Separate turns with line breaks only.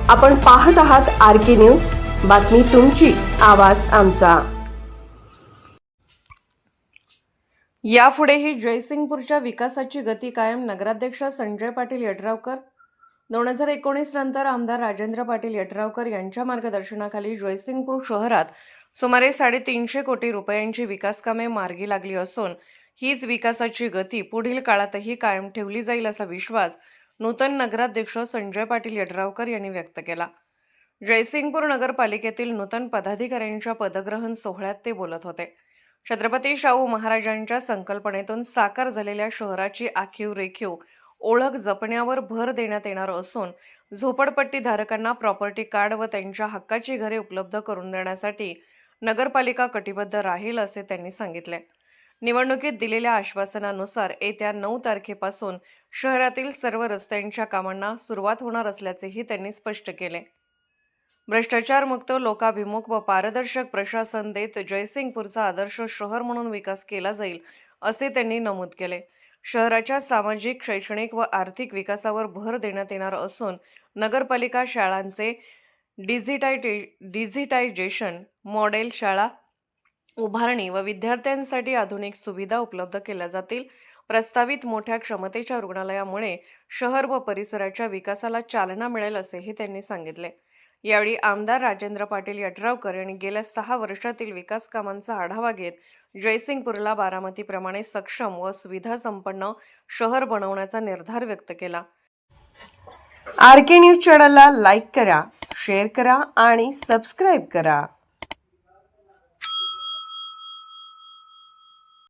आपण पाहत आहात RK न्यूज, बातमी तुमची, आवाज आमचा।
यापुढेही जयसिंगपूरच्या विकासाची गती कायम। नगराध्यक्ष संजय पाटील यड्रावकर 2019 नंतर आमदार राजेंद्र पाटील यड्रावकर यांच्या मार्गदर्शनाखाली जयसिंगपूर शहरात सुमारे 350 कोटी रुपयांची विकास कामे मार्गी लागली असून हीच विकासाची गती पुढील काळातही कायम ठेवली जाईल असा विश्वास नूतन नगराध्यक्ष संजय पाटील यड्रावकर यांनी व्यक्त केला। जयसिंगपूर नगरपालिकेतील नूतन पदाधिकाऱ्यांच्या पदग्रहण सोहळ्यात ते बोलत होते। छत्रपती शाहू महाराजांच्या संकल्पनेतून साकार झालेल्या शहराची आखीव रेखीव ओळख जपण्यावर भर देण्यात येणार असून झोपडपट्टीधारकांना प्रॉपर्टी कार्ड व त्यांच्या हक्काची घरे उपलब्ध करून देण्यासाठी नगरपालिका कटिबद्ध राहील असे त्यांनी सांगितले। निवडणुकीत दिलेल्या आश्वासनानुसार येत्या 9 तारखेपासून शहरातील सर्व रस्त्यांच्या कामांना सुरुवात होणार असल्याचेही त्यांनी स्पष्ट केले। भ्रष्टाचारमुक्त, लोकाभिमुख व पारदर्शक प्रशासन देत जयसिंगपूरचा आदर्श शहर म्हणून विकास केला जाईल असे त्यांनी नमूद केले। शहराच्या सामाजिक, शैक्षणिक व आर्थिक विकासावर भर देण्यात येणार असून नगरपालिका शाळांचे डिजिटायझेशन, मॉडेल शाळा उभारणी व विद्यार्थ्यांसाठी आधुनिक सुविधा उपलब्ध केल्या जातील। प्रस्तावित मोठ्या क्षमतेच्या रुग्णालयामुळे शहर व परिसराच्या विकासाला चालना मिळेल असेही त्यांनी सांगितले। यावेळी आमदार राजेंद्र पाटील यड्रावकर यांनी गेल्या 6 वर्षातील विकास कामांचा आढावा घेत जयसिंगपूरला बारामतीप्रमाणे सक्षम व सुविधा संपन्न शहर बनवण्याचा निर्धार व्यक्त केला। RK न्यूज चॅनलला लाईक करा, शेअर करा आणि सबस्क्राईब करा।